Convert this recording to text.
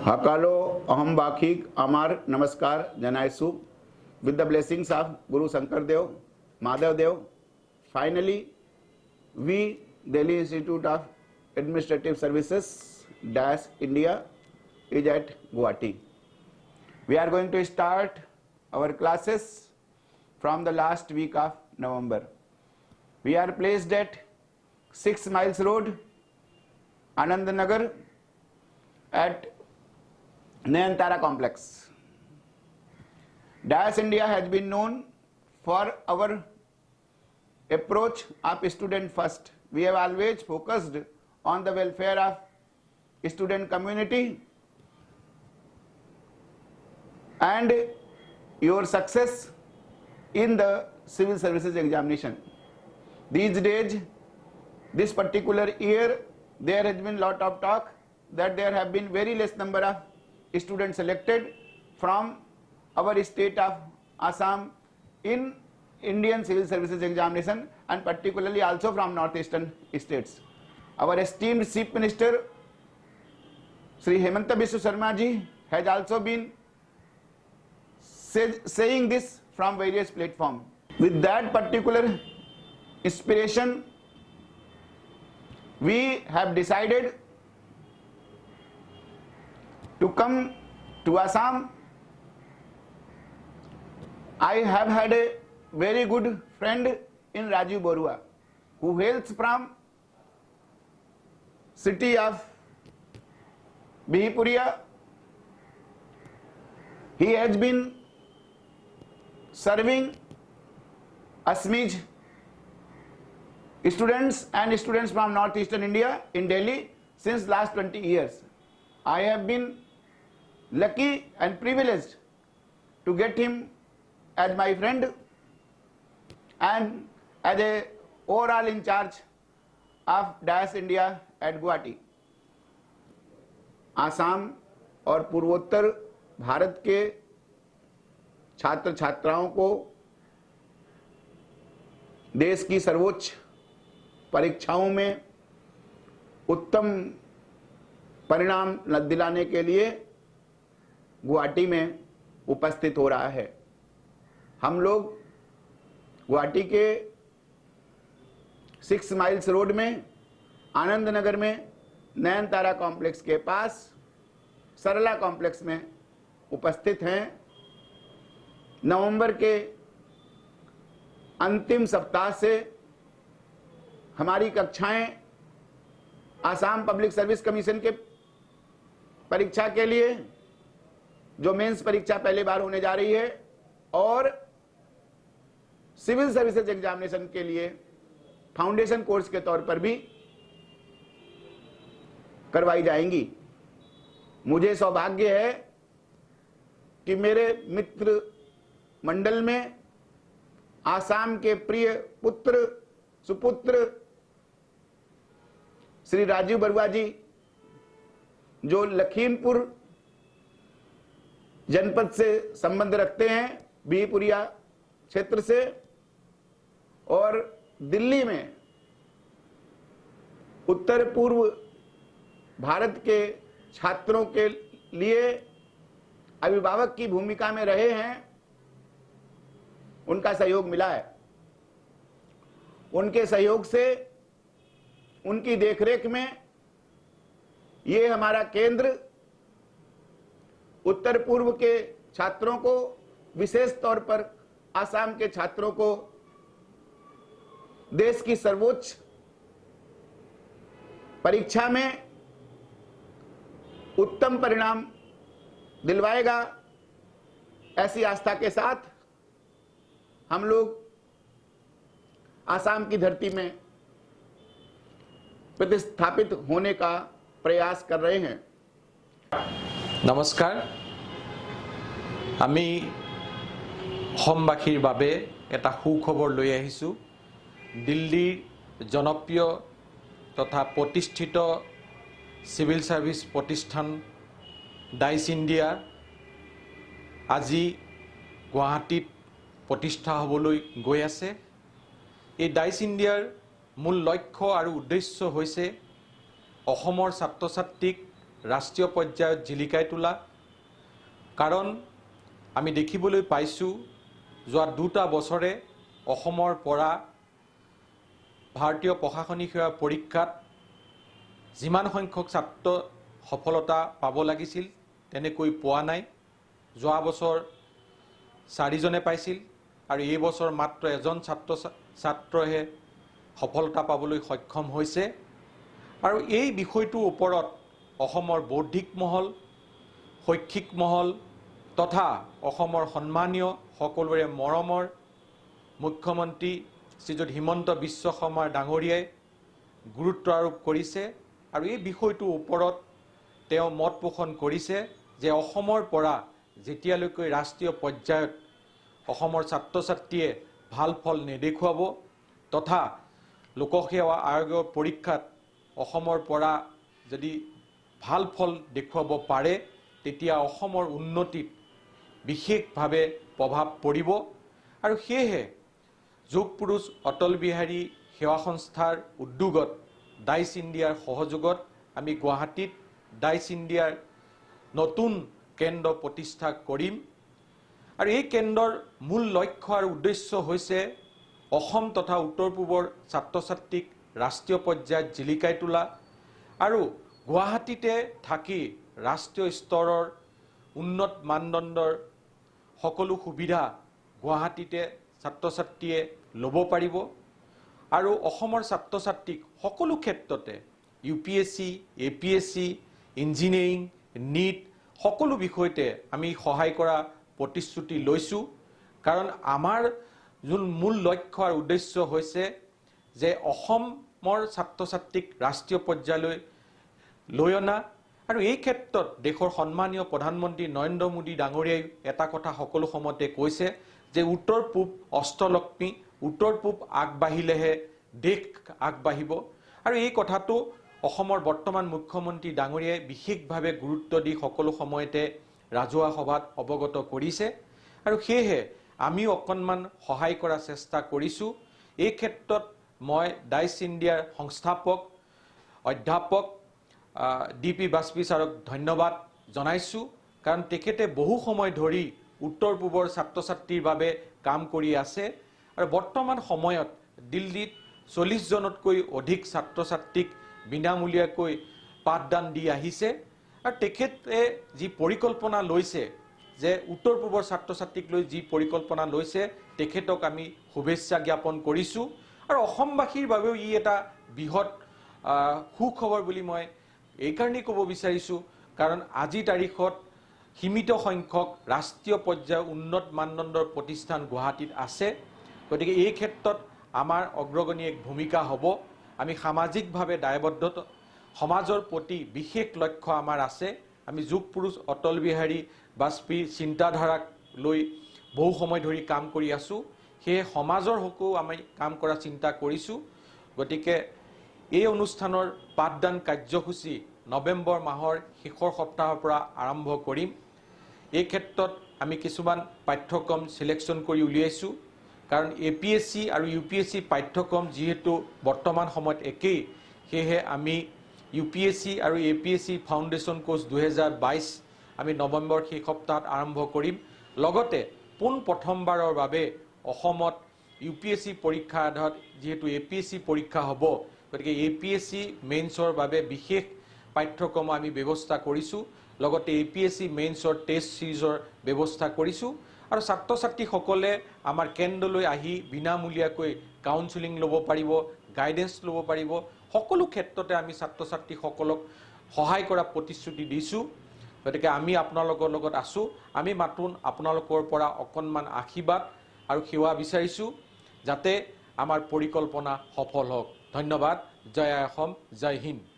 हकालो अहम बाखिक अमार नमस्कार जनायसु with the blessings of Guru Shankar Dev, Madhav Dev. Finally, we Delhi Institute of Administrative Services Dash India is at Guwahati. We are going to start our classes from the last week of November. We are placed at 6 Miles Road, Anand Nagar at Nayantara Complex. Dash India has been known for our approach of student first. We have always focused on the welfare of student community and your success in the civil services examination. These days, this particular year, there has been lot of talk that there have been very less number of students selected from our state of Assam in Indian civil services examination and particularly also from northeastern states. Our esteemed Chief Minister Sri Hemanta Biswa Sharma ji has also been saying this from various platforms. With that particular inspiration, we have decided to come to Assam. I have had a very good friend in Rajiv Borua, who hails from city of Bihipuria. He has been serving Asmij students and students from northeastern India in Delhi since last 20 years. I have been lucky and privileged to get him as my friend and as a overall in charge of Dash India at Guwahati. Assam और पूर्वोत्तर भारत के छात्र छात्राओं को देश की सर्वोच्च परीक्षाओं में उत्तम परिणाम दिलाने के लिए गुवाहाटी में उपस्थित हो रहा है। हम लोग गुवाहाटी के 6 माइल्स रोड में आनंद नगर में नयनतारा कॉम्प्लेक्स के पास सरला कॉम्प्लेक्स में उपस्थित हैं। नवंबर के अंतिम सप्ताह से हमारी कक्षाएं आसाम पब्लिक सर्विस कमीशन के परीक्षा के लिए, जो मेंस परीक्षा पहली बार होने जा रही है, और सिविल सर्विसेज एग्जामिनेशन के लिए फाउंडेशन कोर्स के तौर पर भी करवाई जाएंगी। मुझे सौभाग्य है कि मेरे मित्र मंडल में आसाम के प्रिय पुत्र सुपुत्र श्री राजीव बरुआ जी, जो लखीमपुर जनपद से संबंध रखते हैं, बिहिपुरिया क्षेत्र से, और दिल्ली में उत्तर पूर्व भारत के छात्रों के लिए अभिभावक की भूमिका में रहे हैं, उनका सहयोग मिला है। उनके सहयोग से, उनकी देखरेख में ये हमारा केंद्र उत्तर पूर्व के छात्रों को, विशेष तौर पर आसाम के छात्रों को देश की सर्वोच्च परीक्षा में उत्तम परिणाम दिलवाएगा। ऐसी आस्था के साथ हम लोग आसाम की धरती में प्रतिस्थापित होने का प्रयास कर रहे हैं। नमस्कार, आमी होमबाखीर बाबे एटा सुखबर লৈ আহিছো। दिल्लीर जनप्रिय तथा प्रतिष्ठित सिविल सर्विस प्रतिष्ठान डाइस इंडिया আজি गुवाहाटीत प्रतिष्ठा हबलै गई आछे। এই ডাইস ইণ্ডিয়াৰ মূল লক্ষ্য আৰু উদ্দেশ্য হৈছে অসমৰ ছাত্ৰ ছাত্ৰীক ৰাষ্ট্ৰীয় পৰ্যায়ত জিলিকাই তোলা। কাৰণ আমি দেখিবলৈ পাইছোঁ যোৱা 2টা বছৰে অসমৰ পৰা ভাৰতীয় প্ৰশাসনিক সেৱা পৰীক্ষাত যিমান সংখ্যক ছাত্ৰ সফলতা পাব লাগিছিল তেনেকৈ পোৱা নাই। যোৱা বছৰ 4জনে পাইছিল আৰু এই বছৰ মাত্ৰ এজন ছাত্ৰহে সফলতা পাবলৈ সক্ষম হৈছে। আৰু এই বিষয়টোৰ ওপৰত অসমৰ বৌদ্ধিক মহল, শৈক্ষিক মহল তথা অসমৰ সন্মানীয় সকলোৰে মৰমৰ মুখ্যমন্ত্ৰী শ্ৰীযুত হিমন্ত বিশ্ব শৰ্মা ডাঙৰীয়াই গুৰুত্ব আৰোপ কৰিছে আৰু এই বিষয়টোৰ ওপৰত তেওঁ মত পোষণ কৰিছে যে অসমৰ পৰা যেতিয়ালৈকে ৰাষ্ট্ৰীয় পৰ্যায়ত অসমৰ ছাত্ৰ ছাত্ৰীয়ে ভাল ফল নেদেখুৱাব তথা লোকসেৱা আয়োগৰ পৰীক্ষাত অসমৰ পৰা যদি ভাল ফল দেখুৱাব পাৰে তেতিয়া অসমৰ উন্নতিত বিশেষভাৱে প্ৰভাৱ পৰিব। আৰু সেয়েহে যোগ পুৰুষ অটল বিহাৰী সেৱা সংস্থাৰ উদ্যোগত ডাইচ ইণ্ডিয়াৰ সহযোগত আমি গুৱাহাটীত ডাইচ ইণ্ডিয়াৰ নতুন কেন্দ্ৰ প্ৰতিষ্ঠা কৰিম। আৰু এই কেন্দ্ৰৰ মূল লক্ষ্য আৰু উদ্দেশ্য হৈছে অসম তথা উত্তৰ পূবৰ ছাত্ৰ ছাত্ৰীক ৰাষ্ট্ৰীয় পৰ্যায়ত জিলিকাই তোলা আৰু গুৱাহাটীতে থাকি ৰাষ্ট্ৰীয় স্তৰৰ উন্নত মানদণ্ডৰ সকলো সুবিধা গুৱাহাটীতে ছাত্ৰ ছাত্ৰীয়ে ল'ব পাৰিব। আৰু অসমৰ ছাত্ৰ ছাত্ৰীক সকলো ক্ষেত্ৰতে UPSC, APSC, ইঞ্জিনিয়াৰিং, NEET সকলো বিষয়তে আমি সহায় কৰা প্ৰতিশ্ৰুতি লৈছোঁ। কাৰণ আমাৰ যোন মূল লক্ষ্য আৰু উদ্দেশ্য হৈছে যে অসমৰ ছাত্ৰ ছাত্ৰীক ৰাষ্ট্ৰীয় পৰ্যায়লৈ লৈ অনা। আৰু এই ক্ষেত্ৰত দেশৰ সন্মানীয় প্ৰধানমন্ত্ৰী নৰেন্দ্ৰ মোদী ডাঙৰীয়াই এটা কথা সকলো সময়তে কৈছে যে উত্তৰ পূব অষ্টলক্ষ্মী, উত্তৰ পূব আগবাঢ়িলেহে দেশ আগবাঢ়িব। আৰু এই কথাটো অসমৰ বৰ্তমান মুখ্যমন্ত্ৰী ডাঙৰীয়াই বিশেষভাৱে গুৰুত্ব দি সকলো সময়তে ৰাজহুৱা সভাত অৱগত কৰিছে। আৰু সেয়েহে আমিও অকণমান সহায় কৰাৰ চেষ্টা কৰিছোঁ। এই ক্ষেত্ৰত মই ডাইচ ইণ্ডিয়াৰ সংস্থাপক অধ্যাপক DP বাজপেয়ী ছাৰক ধন্যবাদ জনাইছোঁ। কাৰণ তেখেতে বহু সময় ধৰি উত্তৰ পূবৰ ছাত্ৰ ছাত্ৰীৰ বাবে কাম কৰি আছে আৰু বৰ্তমান সময়ত দিল্লীত 40জনতকৈ অধিক ছাত্ৰ ছাত্ৰীক বিনামূলীয়াকৈ পাঠদান দি আহিছে। আৰু তেখেতে যি পৰিকল্পনা লৈছে যে উত্তৰ পূবৰ ছাত্ৰ ছাত্ৰীক লৈ যি পৰিকল্পনা লৈছে তেখেতক আমি শুভেচ্ছা জ্ঞাপন কৰিছোঁ। আৰু অসমবাসীৰ বাবেও ই এটা বৃহৎ সুখবৰ বুলি মই এইকাৰণেই ক'ব বিচাৰিছোঁ কাৰণ আজিৰ তাৰিখত সীমিত সংখ্যক ৰাষ্ট্ৰীয় পৰ্যায়ৰ উন্নত মানদণ্ডৰ প্ৰতিষ্ঠান গুৱাহাটীত আছে। গতিকে এই ক্ষেত্ৰত আমাৰ অগ্ৰগণী এক ভূমিকা হ'ব। আমি সামাজিকভাৱে দায়বদ্ধ, সমাজৰ প্ৰতি বিশেষ লক্ষ্য আমাৰ আছে। আমি যোগ পুৰুষ অটল বিহাৰী বাজপেয়ীৰ চিন্তাধাৰাক লৈ বহু সময় ধৰি কাম কৰি আছোঁ। সেয়ে সমাজৰ হকেও আমি কাম কৰা চিন্তা কৰিছোঁ। গতিকে এই অনুষ্ঠানৰ পাঠদান কাৰ্যসূচী নৱেম্বৰ মাহৰ শেষৰ সপ্তাহৰ পৰা আৰম্ভ কৰিম। এই ক্ষেত্ৰত আমি কিছুমান পাঠ্যক্ৰম চিলেকশ্যন কৰি উলিয়াইছোঁ। কাৰণ APSC আৰু UPSC পাঠ্যক্ৰম যিহেতু বৰ্তমান সময়ত একেই, সেয়েহে আমি UPSC আৰু APSC ফাউণ্ডেশ্যন কোৰ্চ 2022 আমি নৱেম্বৰ শেষ সপ্তাহত আৰম্ভ কৰিম। লগতে প্ৰথমবাৰৰ বাবে অসমত UPSC পৰীক্ষাৰ আধাৰত যিহেতু APSC পৰীক্ষা হ'ব, গতিকে APSC মেইনছৰ বাবে বিশেষ পাঠ্যক্ৰম আমি ব্যৱস্থা কৰিছোঁ। লগতে APSC মেইনছৰ টেষ্ট চিৰিজৰ ব্যৱস্থা কৰিছোঁ। আৰু ছাত্ৰ ছাত্ৰীসকলে আমাৰ কেন্দ্ৰলৈ আহি বিনামূলীয়াকৈ কাউন্সেলিং ল'ব পাৰিব, গাইডেন্স ল'ব পাৰিব। সকলো ক্ষেত্ৰতে আমি ছাত্ৰ ছাত্ৰীসকলক সহায় কৰা প্ৰতিশ্ৰুতি দিছোঁ। গতিকে আমি আপোনালোকৰ লগত আছোঁ। আমি মাথোন আপোনালোকৰ পৰা অকণমান আশীৰ্বাদ আৰু সেৱা বিচাৰিছোঁ যাতে আমাৰ পৰিকল্পনা সফল হওক। ধন্যবাদ। জয় অসম, জয় হিন্দ।